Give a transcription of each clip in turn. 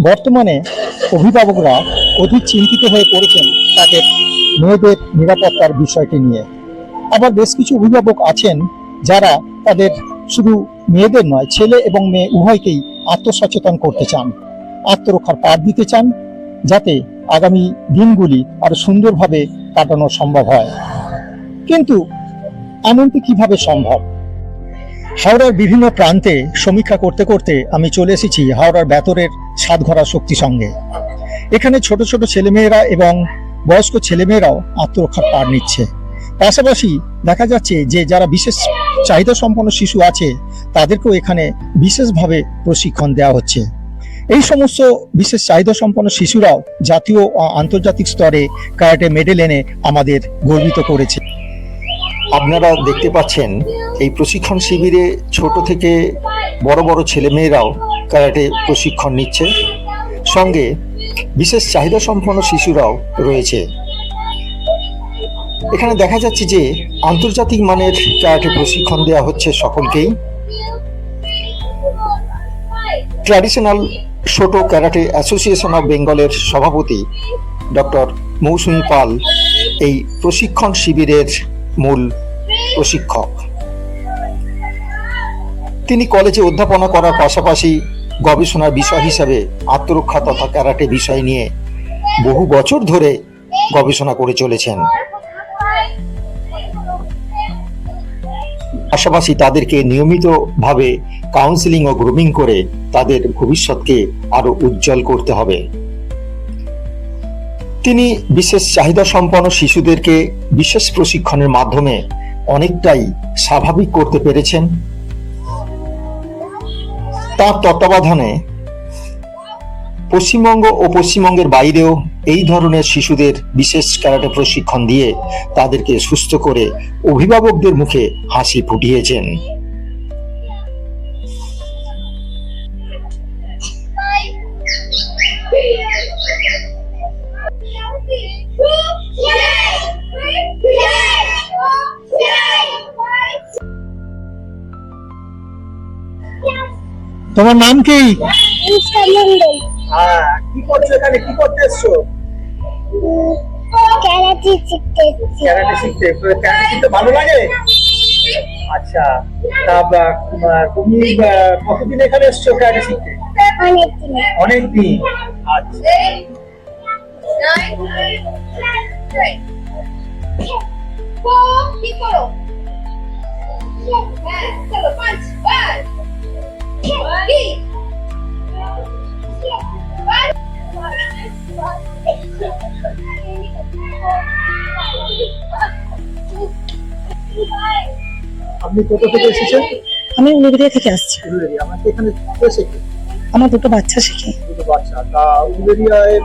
বর্তমানে অভিভাবকরা অধিক চিন্তিত হয়ে পড়েছেন তাদের মেয়েদের নিরাপত্তার বিষয়টি নিয়ে। আবার বেশ কিছু অভিভাবক আছেন যারা তাদের শুধু মেয়েদের নয়, ছেলে এবং মেয়ে উভয়কেই আত্মসচেতন করতে চান, আত্মরক্ষার পাঠ দিতে চান, যাতে আগামী দিনগুলি আরো সুন্দরভাবে কাটানো সম্ভব হয়। কিন্তু এমনটি কিভাবে সম্ভব? হাওড়ার বিভিন্ন প্রান্তে সমীক্ষা করতে করতে আমি চলে এসেছি হাওড়ার বেতরের সাতঘরা শক্তি সঙ্গে। এখানে ছোট ছোট ছেলেমেয়েরা এবং বয়স্ক ছেলেমেয়েরাও আত্মরক্ষার পাঠ নিচ্ছে। পাশাপাশি দেখা যাচ্ছে যে যারা বিশেষ চাহিদা সম্পন্ন শিশু আছে তাদেরকেও এখানে বিশেষভাবে প্রশিক্ষণ দেওয়া হচ্ছে। এই সমস্ত বিশেষ চাহিদা সম্পন্ন শিশুরাও জাতীয় ও আন্তর্জাতিক স্তরে ক্যারাটে মেডেল এনে আমাদের গর্বিত করেছে। আপনারা দেখতে পাচ্ছেন এই প্রশিক্ষণ শিবিরে ছোট থেকে বড় বড় ছেলেমেয়েরাও ক্যারাটে প্রশিক্ষণ নিচ্ছে, সঙ্গে বিশেষ চাহিদা সম্পন্ন শিশুরাও রয়েছে। এখানে দেখা যাচ্ছে যে আন্তর্জাতিক মানের ক্যারাটে প্রশিক্ষণ দেওয়া হচ্ছে সকলকেই। ট্র্যাডিশনাল শোটো ক্যারাটে অ্যাসোসিয়েশন অফ বেঙ্গলের সভাপতি ডক্টর মৌসুমী পাল এই প্রশিক্ষণ শিবিরের মূল প্রশিক্ষক। তিনি কলেজে অধ্যাপনা করার পাশাপাশি গবেষণার বিষয় হিসাবে আত্মরক্ষা তথা ক্যারাটে বিষয় নিয়ে বহু বছর ধরে গবেষণা করে চলেছেন। পাশাপাশি তাদেরকে নিয়মিতভাবে কাউন্সেলিং ও গ্রুমিং করে তাদের ভবিষ্যৎকে আরো উজ্জ্বল করতে হবে। তিনি বিশেষ চাহিদা সম্পন্ন শিশুদেরকে বিশেষ প্রশিক্ষণের মাধ্যমে অনেকটাই স্বাভাবিক করতে পেরেছেন। তার তত্ত্বাবধানে পশ্চিমবঙ্গ ও পশ্চিমবঙ্গের বাইরেও এই ধরনের শিশুদের বিশেষ ক্যারাটে প্রশিক্ষণ দিয়ে তাদেরকে সুস্থ করে অভিভাবকদের মুখে হাসি ফুটিয়েছেন। তোমার নাম কি? কি করছো এখানে? কি করতে এসছো? ক্যারাটে শিখতে। ক্যারাটে শিখতে। ক্যারাটে শিখতে ভালো লাগে? আচ্ছা, তা তুমি কতদিন এখানে এসছো ক্যারাটে শিখতে? অনেকদিন। আচ্ছা, আপনি কোথা থেকে এসেছেন? আমি উলুবেড়িয়া থেকে আসছি। আমাকে এখানে কে শেখে? আমার দুটো বাচ্চা শেখে। দুটো বাচ্চা। তা উলুবেড়িয়ায়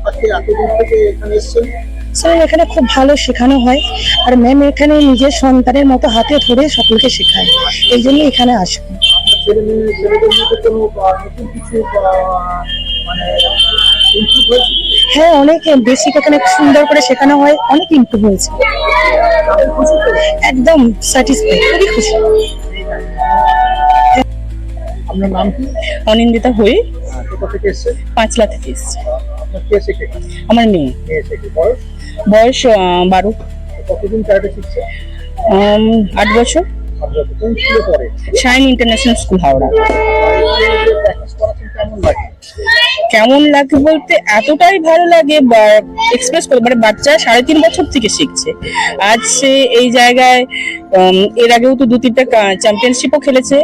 আজকে এত দূর থেকে এখানে এসেছেন? স্যার, এখানে খুব ভালো শেখানো হয়, আর ম্যাম এখানে নিজের সন্তানের মতো হাতে ধরে সকলকে শেখায়, এই জন্য এখানে আসে। ছেলেদের মধ্যে কোনো নতুন কিছু মানে ইমপ্রুভ হয়েছে? হ্যাঁ, অনেক বেশি এখানে সুন্দর করে শেখানো হয়, অনেক ইমপ্রুভ হয়েছে। একদম স্যাটিসফাই, খুবই খুশি। আপনার নাম কি? অনিন্দিতা হই, কোথা থেকে এসেছেন? পাঁচলা থেকে এসেছি। আপনার কে শেখে? আমার মেয়ে। মেয়ে শেখে। বয়স? বয়স 12। কতদিন ক্যারাটে শিখছে? 8 বছর। কোন স্কুলে পড়ে? Shine international school, Howrah. Practice করাচ্ছেন, কেমন লাগে? কেমন লাগে বলতে এতটাই ভালো লাগে, এক্সপ্রেস করে, মানে বাচ্চা 3.5 বছর থেকে শিখছে। আজ সে এই জায়গায়, এর আগেও তো 2-3টা চ্যাম্পিয়নশিপও খেলেছে,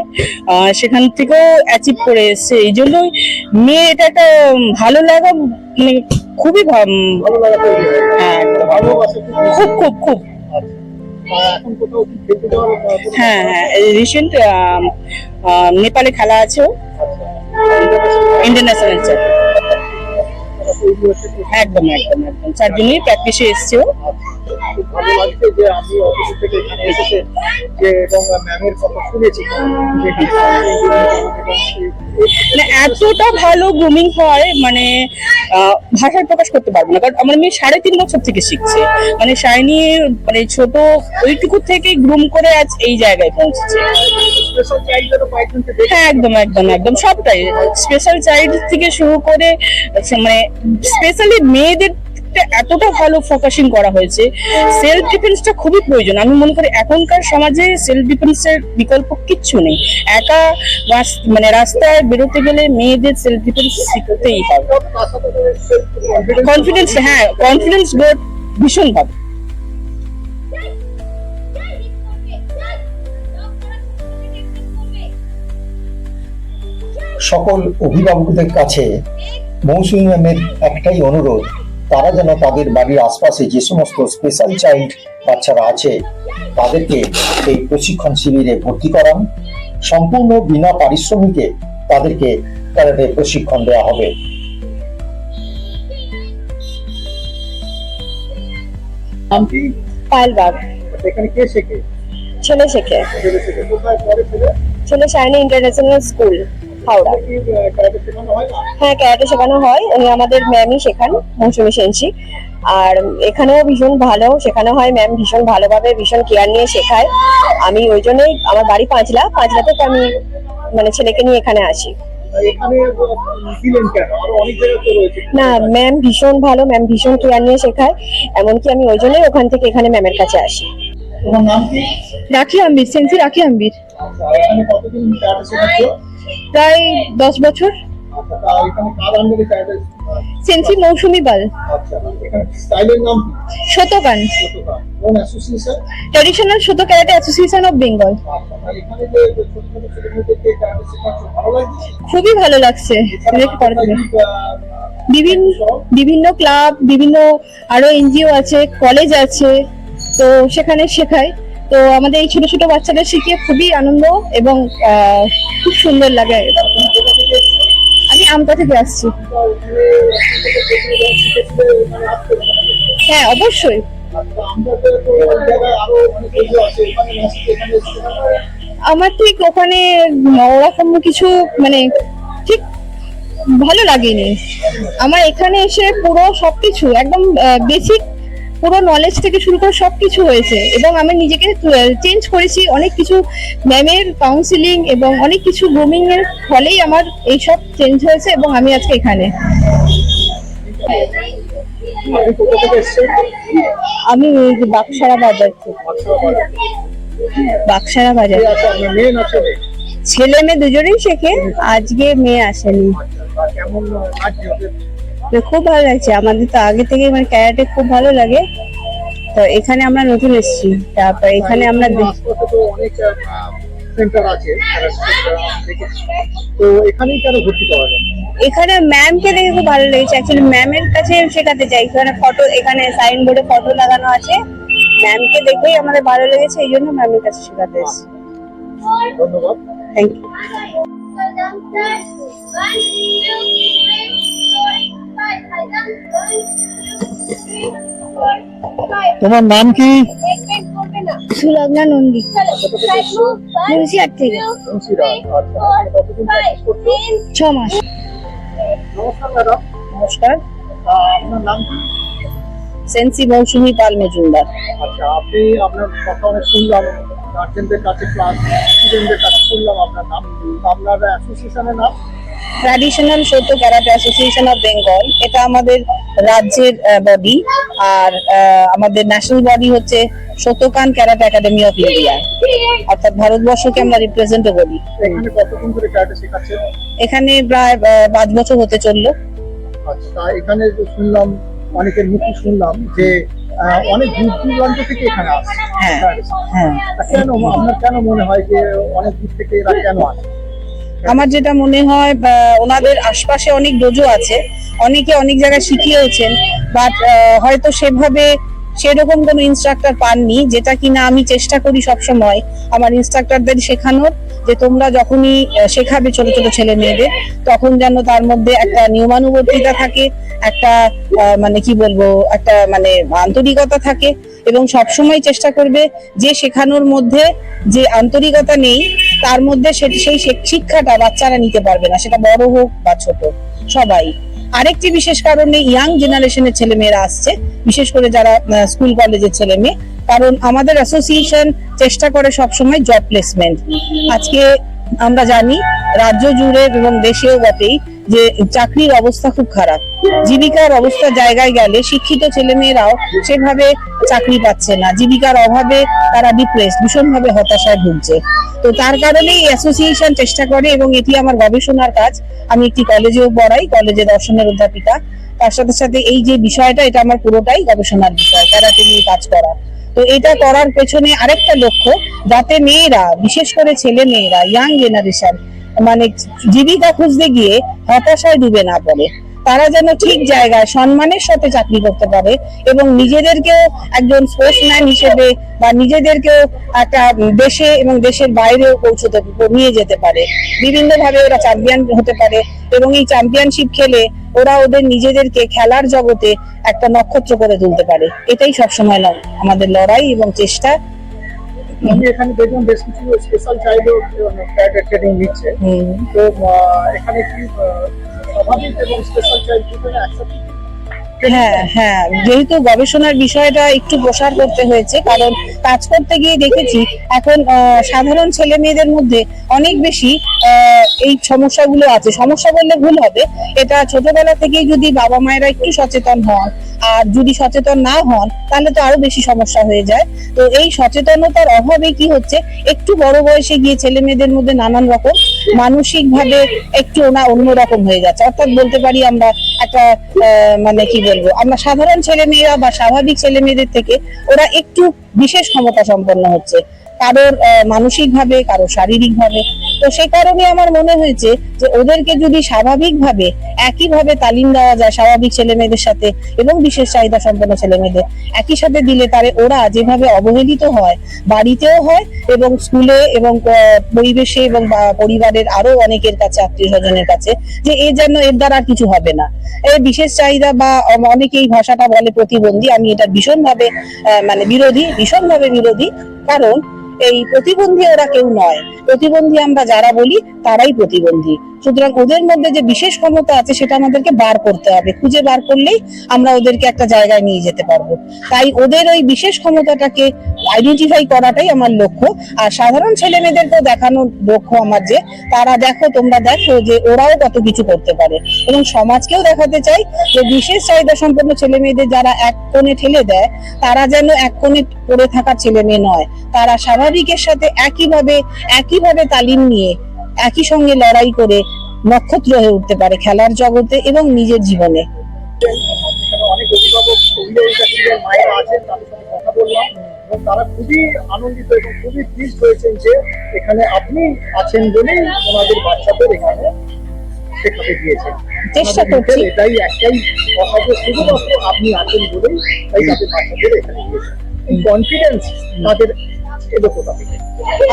সেখান থেকেও অ্যাচিভ করে এসছে। এই জন্যই মেয়ে এটা একটা ভালো লাগা, মানে খুবই ভালো লাগা তৈরি হয়। হ্যাঁ, ভালোবাসা খুব খুব খুব। এখন কোথাও কি খেলতে যাওয়ার? হ্যাঁ হ্যাঁ, রিসেন্ট নেপালে খেলা আছে, ইন্টারন্যাশনাল চ্যাম্পিয়ন। একদম একদম একদম 4 জনই প্র্যাকটিসে এসছে। খুব ভালো লাগছে যে আমি অফিস থেকে এখানে এসেছে যে এবং ম্যামের কথা শুনেছি যে মানে এতটা ভালো গ্রুমিং হয় মানে ভাষায় প্রকাশ করতে পারবো না, কারণ আমার মেয়ে 3.5 বছর থেকে শিখছে। মানে শাইনি মানে ছোট ওইটুকু থেকে গ্রুম করে আজ এই জায়গায় পৌঁছেছে। স্পেশাল চাইল্ডদেরও কয়েকজনকে হ্যাঁ, একদম একদম একদম সবটাই স্পেশাল চাইল্ড থেকে শুরু করে মানে স্পেশালি মেয়েদের এতটা ভালো ফোকাসিং করা হয়েছে। সেলফ ডিফেন্সটা খুবই প্রয়োজন। আমি মনে করি এখনকার সমাজে সেলফ ডিফেন্সের বিকল্প কিচ্ছু নেই। একা মানে রাস্তায় বেরোতে গেলে মেয়েদের সেলফ ডিফেন্স শিখতেই হবে। কনফিডেন্স, হ্যাঁ কনফিডেন্স গ্রোথ ভীষণ ভাবে। সকল অভিভাবকদের কাছে মৌসুমী ম্যামের একটাই অনুরোধ, তারা যেন তাদের বাড়ির আশপাশে যে সমস্ত স্পেশাল চাইল্ড বাচ্চারা আছে তাদেরকে এই প্রশিক্ষণ শিবিরে ভর্তি করান। সম্পূর্ণ বিনা পারিশ্রমিকে তাদেরকে ক্যারাটে প্রশিক্ষণ দেওয়া হবে। নামটি পায়েলবাগ। এখানে কে শেখে? ছেলে শেখে। ছেলে শেখে। কোথায় পড়ে ছেলে? ছেলে শাইনি ইন্টারন্যাশনাল স্কুল, হাওড়া। কি ক্যারাটে শেখানো হয় না? হ্যাঁ, ক্যারাটে শেখানো হয়। উনি আমাদের ম্যামই শেখান, মৌসুমী সেনসি। আর এখানেও ভীষণ ভালো শেখানো হয়। ম্যাম ভীষণ ভালোভাবে ভীষণ কেয়ার নিয়ে শেখায়। আমি ওই জন্যই, আমার বাড়ি পাঁচলা থেকে আমি মানে ছেলেকে নিয়ে এখানে আসি। এখানে দিলেন কেন? আরো অনেক জায়গায় তো রয়েছে। না, ম্যাম ভীষণ ভালো, ম্যাম ভীষণ কেয়ার নিয়ে শেখায়। এমনকি আমি ওই জন্যই ওখান থেকে এখানে ম্যামের কাছে আসি। তোমার নাম কি? রাখি আম্বির, সেন্সি রাখি আম্বির। আচ্ছা, এখানে কতদিন ক্যারাটে শেখাচ্ছ? প্রায় 10 বছর। আচ্ছা, তা এখানে কার আন্ডারে ক্যারাটে? সেন্সি মৌসুমী পাল। আচ্ছা, এখানে স্টাইলের নাম কি? শতকান, কোন association? Traditional Shoto karate association of Bengal. আচ্ছা, আর এখানে যে ছোট ছোট ছেলেমেয়েদেরকে ক্যারাটে শেখাচ্ছ, ভালো লাগছে? খুবই ভালো লাগছে। বিভিন্ন ক্লাব, বিভিন্ন আরো এনজিও আছে, কলেজ আছে, তো সেখানে শেখায়। তো আমাদের এই ছোট ছোট বাচ্চাদের শিখিয়ে খুবই আনন্দ এবং খুব সুন্দর লাগে। আমি আমতা থেকে আসছি। হ্যাঁ, অবশ্যই। আমার ঠিক ওখানে ওরকম কিছু মানে ঠিক ভালো লাগেনি। আমার এখানে এসে পুরো সবকিছু একদম বেসিক পুরো নলেজ থেকে শুরু করে সবকিছু হয়েছে এবং আমি নিজেকে চেঞ্জ করেছি অনেক কিছু। ম্যামের কাউন্সিলিং এবং অনেক কিছু গ্রুমিং এর ফলেই আমার এইসব চেঞ্জ হয়েছে এবং আমি আজকে এখানে। আমি এই যে বাক্সারা বাজার থেকে। বাক্সারা বাজার। ছেলে মেয়ে দুজনেই শেখে, আজকে মেয়ে আসেনি। খুব ভালো লাগছে। আমাদের তো আগে থেকে মানে ক্যারাটে খুব ভালো লাগে, তো এখানে আমরা নতুন এসেছি। তারপর এখানে আমরা অনেক সেন্টার আছে, তো এখানেই কেন ভর্তি করা যায়? এখানে ম্যামকে দেখে খুব ভালো লেগেছে। অ্যাকচুয়ালি ম্যামের কাছে শেখাতে চাই। এখানে ফটো, এখানে সাইন বোর্ডে ফটো লাগানো আছে। ম্যামকে দেখেই আমাদের ভালো লেগেছে, এই জন্য ম্যামের কাছে শেখাতে এসেছি। ধন্যবাদ। Thank you. তোমার নাম কি? সুলগ্না নন্দী, মুন্সিয়ার থেকে। 6 মাস। নমস্কার ম্যাডাম। নমস্কার, আপনার নাম কি? সেন্সি মৌসুমী পাল মজুমদার। আচ্ছা, আপনি আপনার কথা অনেক শুনলাম, গার্জেনদের কাছে ক্লাস স্টুডেন্টদের কাছে শুনলাম আপনার নাম। আপনার অ্যাসোসিয়েশনের নাম? Traditional Shoto karate association of Bengal. এটা আমাদের রাজ্যের বডি, আর আমাদের ন্যাশনাল বডি হচ্ছে Shotokan karate academy of India, অর্থাৎ ভারতবর্ষকে আমরা রিপ্রেজেন্টও করি। এখানে কতদিন ধরে ক্যারাটে শেখাচ্ছেন? এখানে প্রায় 5 বছর হতে চললো। আচ্ছা, তা এখানে যে শুনলাম, অনেকের মুখে শুনলাম যে অনেক দূর দূরান্ত থেকে এখানে আসে। হ্যাঁ, হ্যাঁ। তা কেন, আপনার কেন মনে হয় যে অনেক দূর থেকে এরা কেন আসে? আমার যেটা মনে হয়, ওনাদের আশপাশে অনেক ডোজো আছে, অনেকে অনেক জায়গায় শিখিয়েছেন, বাট হয়তো সেভাবে সেরকম কোনো ইনস্ট্রাক্টর পাননি, যেটা কিনা আমি চেষ্টা করি সবসময় আমার ইনস্ট্রাক্টরদের শেখানোর, যে তোমরা যখনই শেখাবে ছোট ছোট ছেলে মেয়েদের, তখন যেন তার মধ্যে একটা নিয়মানুবর্তিতা থাকে, একটা মানে কি বলবো, একটা মানে আন্তরিকতা থাকে এবং সবসময় চেষ্টা করবে যে শেখানোর মধ্যে যে আন্তরিকতা নেই তার মধ্যে সেই শিক্ষাটা বাচ্চারা নিতে পারবে না, সেটা বড় হোক বা ছোট সবাই। আরেকটি বিশেষ কারণে ইয়াং জেনারেশনের ছেলে মেয়েরা আসছে, বিশেষ করে যারা স্কুল কলেজের ছেলে মেয়ে, কারণ আমাদের অ্যাসোসিয়েশন চেষ্টা করে সবসময় জব প্লেসমেন্ট। আজকে আমরা জানি রাজ্য জুড়ে এবং দেশেও বটেই যে চাকরির অবস্থা খুব খারাপ, জীবিকার অবস্থা জায়গায় গেলে শিক্ষিত ছেলে মেয়েরাও সেভাবে চাকরি পাচ্ছে না, জীবিকার অভাবে তারা ডিপ্রেস, ভীষণভাবে হতাশায় ভুগছে। তো তার কারণেই অ্যাসোসিয়েশন চেষ্টা করে, এবং এটি আমার গবেষণার কাজ। আমি একটি কলেজেও পড়াই, কলেজে দর্শনের অধ্যাপিকা। তার সাথে সাথে এই যে বিষয়টা, এটা আমার পুরোটাই গবেষণার বিষয়, ক্যারাটে নিয়ে কাজ করা। তো এটা করার পেছনে আরেকটা লক্ষ্য, যাতে মেয়েরা, বিশেষ করে ছেলে মেয়েরা, ইয়াং জেনারেশন, মানে জীবিকা খুঁজতে গিয়ে হতাশায় ডুবে না পড়ে, তারা যেন ঠিক জায়গায় সম্মানের সাথে চাকরি করতে পারে এবং নিজেদেরকেও একজন স্পোর্টসম্যান হিসেবে বা নিজেদেরকেও একটা দেশে এবং দেশের বাইরেও পৌঁছতে নিয়ে যেতে পারে। বিভিন্ন ভাবে ওরা চ্যাম্পিয়ন হতে পারে এবং এই চ্যাম্পিয়নশিপ খেলে ওরা ওদের নিজেদেরকে খেলার জগতে একটা নক্ষত্র করে তুলতে পারে। এটাই সবসময় আমাদের লড়াই এবং চেষ্টা। আমি এখানে দেখলাম বেশ কিছু স্পেশাল চাইল্ডও ক্যারাটে ট্রেনিং নিচ্ছে। তো এখানে কি স্বাভাবিক এবং স্পেশাল চাইল্ড দুটোকে একসাথে? হ্যাঁ, যেহেতু গবেষণার বিষয়টা একটু প্রসার করতে হয়েছে, কারণ কাজ করতে গিয়ে দেখেছি এখন সাধারণ ছেলে মেয়েদের মধ্যে অনেক বেশি এই সমস্যাগুলো আছে। সমস্যা বললে ভুল হবে, এটা ছোটবেলা থেকেই যদি বাবা মায়েরা একটু সচেতন হন, আর যদি সচেতন না হন তাহলে তো আরো বেশি সমস্যা হয়ে যায়। তো এই সচেতনতার অভাবে কি হচ্ছে, একটু বড় বয়সে গিয়ে ছেলে মেয়েদের মধ্যে নানান রকম মানসিক ভাবে একটু অন্যরকম হয়ে যাচ্ছে। অর্থাৎ বলতে পারি আমরা একটা মানে কি বলবো, আমরা সাধারণ ছেলে মেয়েরা বা স্বাভাবিক ছেলে মেয়েদের থেকে ওরা একটু বিশেষ ক্ষমতা সম্পন্ন হচ্ছে, কারোর মানসিক ভাবে, কারোর শারীরিক ভাবে। তো সেই কারণে আমার মনে হয়েছে যে ওদেরকে যদি স্বাভাবিকভাবে একইভাবে তালিম দেওয়া যায় স্বাভাবিক ছেলে মেয়েদের সাথে এবং বিশেষ চাহিদা সম্পন্ন ছেলে মেয়েদের একই সাথে দিলে, তারে ওরা যেভাবে অবহেলিত হয়, বাড়িতেও হয় এবং স্কুলে এবং পরিবেশে এবং পরিবারের আরো অনেকের কাছে, আত্মীয় স্বজনের কাছে, যে এ যেন এর দ্বারা আর কিছু হবে না। এই বিশেষ চাহিদা বা অনেকে এই ভাষাটা বলে প্রতিবন্ধী, আমি এটা ভীষণভাবে মানে ভীষণভাবে বিরোধী। কারণ এই প্রতিবন্ধী ওরা কেউ নয়, প্রতিবন্ধী আমরা যারা বলি তারাই প্রতিবন্ধী। সুতরাং ওদের মধ্যে যে বিশেষ ক্ষমতা আছে সেটা আমাদেরকে বার করতে হবে, খুঁজে বার করলেই আমরা ওদেরকে একটা জায়গায় নিয়ে যেতে পারবো। তাই ওদের ওই বিশেষ ক্ষমতাটাকে আইডেন্টিফাই করাটাই আমার লক্ষ্য। আর সাধারণ ছেলে মেয়েদেরকেও দেখানোর লক্ষ্য আমার, যে তারা দেখো, তোমরা দেখো যে ওরাও কত কিছু করতে পারে। এবং সমাজকেও দেখাতে চাই যে বিশেষ চাহিদা সম্পন্ন ছেলে মেয়েদের যারা এক কোণে ঠেলে দেয়, তারা যেন এক কোণে পড়ে থাকার ছেলে মেয়ে নয়, তারা স্বাভাবিকের সাথে একইভাবে তালিম নিয়ে একই সঙ্গে লড়াই করে নক্ষত্র হয়ে উঠতে পারে খেলার জগতে এবং নিজের জীবনে। এখানে অনেক অভিভাবক, অভিভাবিকা ছিলেন, মায়েরা আছেন, তাদের সাথে কথা বললাম এবং তারা খুবই আনন্দিত এবং খুবই প্লিজড হয়েছেন যে এখানে আপনি আছেন বলেই ওনাদের বাচ্চাদের এখানে শেখাতে দিয়েছেন। চেষ্টা করছি, এটাই একটাই কথা, যে শুধুমাত্র আপনি আছেন বলেই তাই তাদের বাচ্চাদের এখানে দিয়েছেন। এই কনফিডেন্স তাদের এলো কোথা থেকে?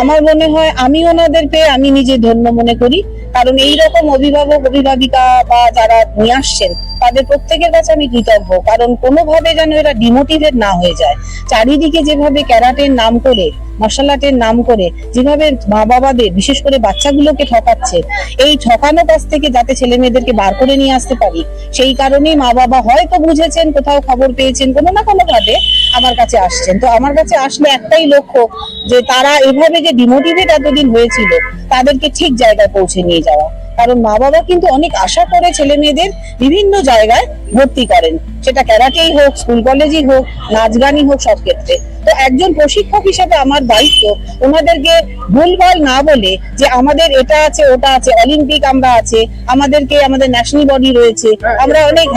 আমার মনে হয় আমি ওনাদের পেয়ে আমি নিজে ধন্য মনে করি, কারণ এইরকম অভিভাবক, অভিভাবিকা বা যারা নিয়ে আসছেন তাদের প্রত্যেকের কাছে আমি কৃতজ্ঞ। কারণ কোনোভাবে যেন এরা ডিমোটিভেট না হয়ে যায়। চারিদিকে যেভাবে ক্যারাটের নাম করে, মার্শাল আর্টের নাম করে যেভাবে মা বাবাদের, বিশেষ করে বাচ্চাগুলোকে ঠকাচ্ছে, এই ঠকানো কাছ থেকে যাতে ছেলে মেয়েদেরকে বার করে নিয়ে আসতে পারি, সেই কারণেই মা বাবা হয়তো বুঝেছেন, কোথাও খবর পেয়েছেন, কোনো না কোনো ভাবে আমার কাছে আসছেন। তো আমার কাছে আসলে একটাই লক্ষ্য, যে তারা এভাবে যে ডিমোটিভেট এতদিন হয়েছিল তাদেরকে ঠিক জায়গায় পৌঁছে নিয়ে যাওয়া। কারণ মা বাবা কিন্তু অনেক আশা করে ছেলে মেয়েদের বিভিন্ন জায়গায় ভর্তি করেন, সেটা ক্যারাটেই হোক, স্কুল কলেজই হোক, নাচ গানই হোক, সব ক্ষেত্রে। তো একজন প্রশিক্ষক হিসেবে আমার দায়িত্ব ওনাদেরকে ভুলভাল না বলে, যে আমাদের এটা আছে, ওটা আছে, অলিম্পিক আমরা আছে, আমাদেরকে আমাদের ন্যাশনাল বডি রয়েছে, আমরা অনেক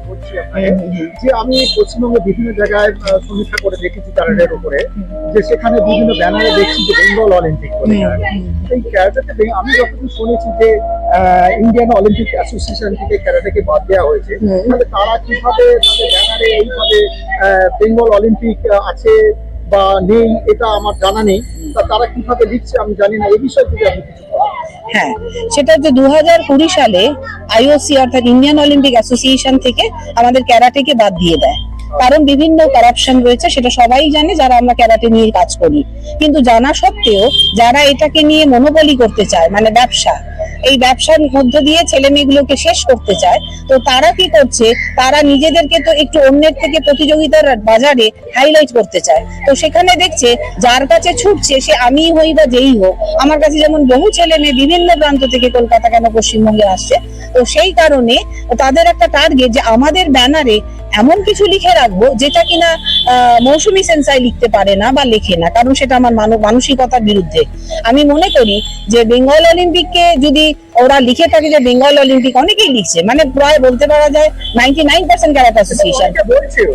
বলছি আপনাকে যে আমি পশ্চিমবঙ্গে বিভিন্ন জায়গায় সমীক্ষা করে দেখেছি ক্যারাটের উপরে, যে সেখানে বিভিন্ন ব্যানারে দেখছি যে বেঙ্গল অলিম্পিক বলে। এই ক্যারাটেতে আমি যতটুকু শুনেছি যে ইন্ডিয়ান অলিম্পিক অ্যাসোসিয়েশন থেকে ক্যারাটেকে বাদ দেওয়া হয়েছে, তাহলে তারা কিভাবে তাদের ব্যানারে এইভাবে বেঙ্গল অলিম্পিক আছে বা নেই এটা আমার জানা নেই, তারা কিভাবে লিখছে আমি জানি না। এই বিষয়ে যদি আপনি কিছু বলেন। হ্যাঁ, সেটা যে 2020 সালে আইওসি অর্থাৎ ইন্ডিয়ান অলিম্পিক অ্যাসোসিয়েশন থেকে আমাদের ক্যারাটেকে বাদ দিয়ে দেয়। কারণ বিভিন্ন কারাপশন রয়েছে, সেটা সবাই জানে যারা আমরা ক্যারাটে নিয়ে কাজ করি। কিন্তু জানা সত্ত্বেও যারা এটাকে নিয়ে মনোবলি করতে চায়, মানে ব্যবসা, এই ব্যবসার মধ্য দিয়ে ছেলে মেয়েগুলোকে শেষ করতে চায়, তো তারা কি করছে, তারা নিজেদেরকে তো একটু অন্যের থেকে প্রতিযোগিতার বাজারে হাইলাইট করতে চায়। তো সেখানে দেখছে যার কাছে ছুটছে সে আমি হই বা যেই হোক, আমার কাছে যেমন বহু ছেলে মেয়ে বিভিন্ন প্রান্ত থেকে কলকাতা কেন পশ্চিমবঙ্গে আসছে, তো সেই কারণে তাদের একটা টার্গেট যে আমাদের ব্যানারে এমন কিছু লিখে রাখবো যেটা কিনা মৌসুমী সেন্সাই লিখতে পারে না বা লেখে না, কারণ সেটা আমার মানসিকতার বিরুদ্ধে। আমি মনে করি যে বেঙ্গল অলিম্পিককে যদি ওরা লিখে থাকে, যে বেঙ্গল অলিম্পিক অনেকেই লিখছে, মানে প্রায় বলতে পারা যায় 99% ক্যারাটে অ্যাসোসিয়েশন,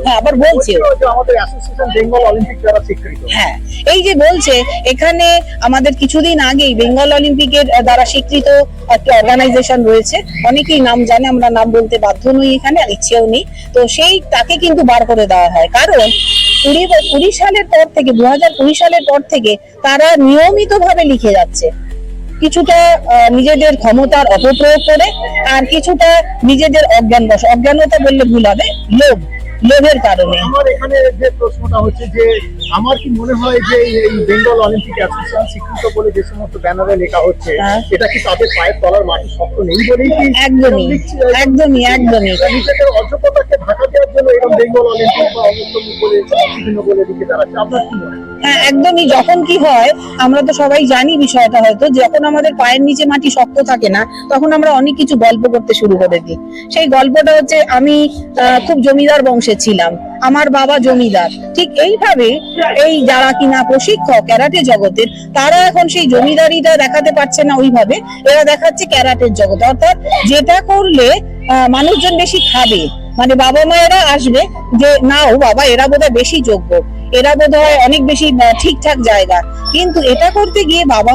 হ্যাঁ আবার বলছে আমাদের অ্যাসোসিয়েশন বেঙ্গল অলিম্পিক দ্বারা স্বীকৃত। হ্যাঁ, এই যে বলছে এখানে আমাদের কিছুদিন আগেই বেঙ্গল অলিম্পিকের দ্বারা স্বীকৃত একটা অর্গানাইজেশন রয়েছে, অনেকেই নাম জানে, আমরা নাম বলতে বাধ্য নই এখানে, আর ইচ্ছেও নেই। তো সেই তাকে কিন্তু বার করে দেওয়া হয়, কারণ 20 সালের পর থেকে 2020 সালের পর থেকে তারা নিয়মিত ভাবে লিখে যাচ্ছে, কিছুটা নিজেদের ক্ষমতার অপপ্রয়োগ করে, আর কিছুটা নিজেদের অজ্ঞানতা বললে ভুল হবে, লোভের কারণে। আমার এখানে যে প্রশ্নটা হচ্ছে যে আমার কি মনে হয় যে এই বেঙ্গল অলিম্পিক অ্যাসোসিয়েশন স্বীকৃত বলে যে সমস্ত ব্যানারে লেখা হচ্ছে, এটা কি তাদের পায়ের তলার মাটি শক্ত নেই বলেই কি? একদমই নিজেদের অযোগ্যতাকে ঢাকা দেওয়ার জন্য এরকম বেঙ্গল অলিম্পিক বা অমুক বলে বিভিন্ন বলে লিখে দাঁড়াচ্ছে, আপনার কি মনে হয়? হ্যাঁ, একদমই। যখন কি হয় আমরা তো সবাই জানি বিষয়টা, হয়তো যখন আমাদের পায়ের নিচে মাটি শক্ত থাকে না, তখন আমরা অনেক কিছু গল্প করতে শুরু করে দিই। সেই গল্পটা হচ্ছে আমি খুব জমিদার বংশে ছিলাম, আমার বাবা জমিদার, ঠিক এইভাবে এই যারা কিনা প্রশিক্ষক ক্যারাটে জগতের, তারা এখন সেই জমিদারিটা দেখাতে পারছে না ওইভাবে, এরা দেখাচ্ছে ক্যারাটের জগতে, অর্থাৎ যেটা করলে মানুষজন বেশি খাবে, মানে বাবা মায়েরা আসবে যে না ও বাবা এরা বোধহয় বেশি যোগ্য, এরা বোধহয় অনেক বেশি ঠিকঠাক জায়গা, কিন্তু এটা করতে গিয়ে বাবা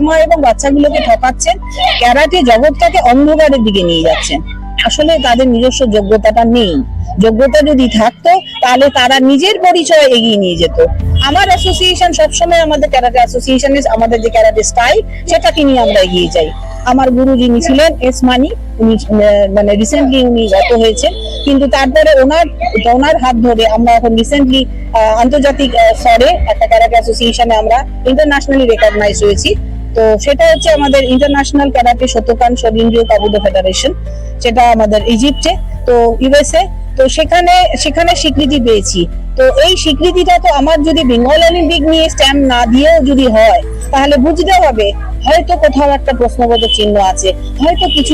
মা এবং বাচ্চাগুলোকে ঠকাচ্ছেন, ক্যারাটে জগৎটাকে অন্ধকারের দিকে নিয়ে যাচ্ছেন। আসলে তাদের নিজস্ব যোগ্যতাটা নেই, যোগ্যতা যদি থাকতো তাহলে তারা নিজের পরিচয় এগিয়ে নিয়ে যেত। আমার অ্যাসোসিয়েশন সবসময়, আমাদের ক্যারাটে অ্যাসোসিয়েশনে আমাদের যে ক্যারাটে স্টাইল সেটাকে নিয়ে আমরা এগিয়ে যাই। আমার গুরু যিনি ছিলেন এস মানি, উনি মানে রিসেন্টলি উনি গত হয়েছেন, কিন্তু তারপরে ওনার হাত ধরে আমরা এখন রিসেন্টলি আন্তর্জাতিক স্তরে একটা ক্যারাটে অ্যাসোসিয়েশনে আমরা ইন্টারন্যাশনালি রেকগনাইজ হয়েছি। তো সেটা হচ্ছে আমাদের ইন্টারন্যাশনাল ক্যারাটে শতকান সর্বেন্দ্রীয় কাবুডো ফেডারেশন, সেটা আমাদের ইজিপ্টে, তো ইউএসএ, তো সেখানে স্বীকৃতি পেয়েছি। তো এই স্বীকৃতিটা তো আমার যদি বেঙ্গল অলিম্পিক নিয়ে স্ট্যাম্প না দিয়েও যদি হয়, তাহলে বুঝতে হবে হয়তো কোথাও একটা প্রশ্নবোধক চিহ্ন আছে, হয়তো কিছু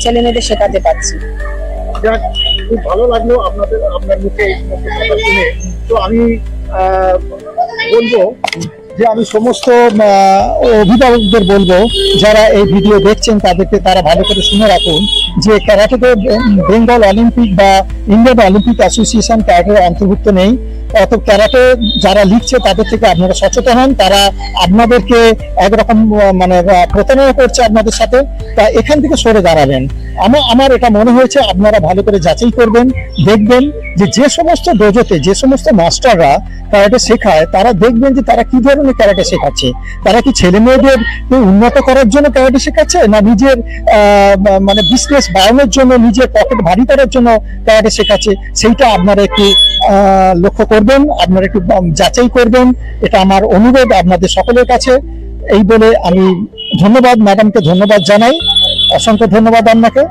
ছেলেমেয়েদের শেখাতে পারছি। যাক, খুব ভালো লাগলো আপনার মুখে এই সমস্ত কথা শুনে। তো আমি বলবো যে আমি সমস্ত অভিভাবকদের বলবো যারা এই ভিডিও দেখছেন তাদেরকে তারা ভালো করে শুনে রাখুন যে ক্যারাটেতে বেঙ্গল অলিম্পিক বা ইন্ডিয়ান অলিম্পিক অ্যাসোসিয়েশন ক্যারাটের অন্তর্ভুক্ত নেই। অত ক্যারাটে যারা লিখছে তাদের থেকে আপনারা সচেতন হন, তারা আপনাদেরকে একরকম মানে প্রতারণা করছে আপনাদের সাথে, তা এখান থেকে সরে দাঁড়াবেন। আমার এটা মনে হয়েছে আপনারা ভালো করে যাচাই করবেন, দেখবেন যে সমস্ত ডোজোতে যে সমস্ত মাস্টাররা ক্যারাটে শেখায় তারা দেখবেন যে তারা কি ধরনের ক্যারাটে শেখাচ্ছে, তারা কি ছেলে মেয়েদের উন্নত করার জন্য ক্যারাটে শেখাচ্ছে, না নিজের মানে বিজনেস বাড়ানোর জন্য, নিজের পকেট ভারী করার জন্য ক্যারাটে শেখাচ্ছে, সেইটা আপনারা একটু লক্ষ্য করবেন, আপনারা একটু যাচাই করবেন। এটা আমার অনুরোধ আপনাদের সকলের কাছে। এই বলে আমি ধন্যবাদ ম্যাডামকে ধন্যবাদ জানাই, অসংখ্য ধন্যবাদ আপনাকে।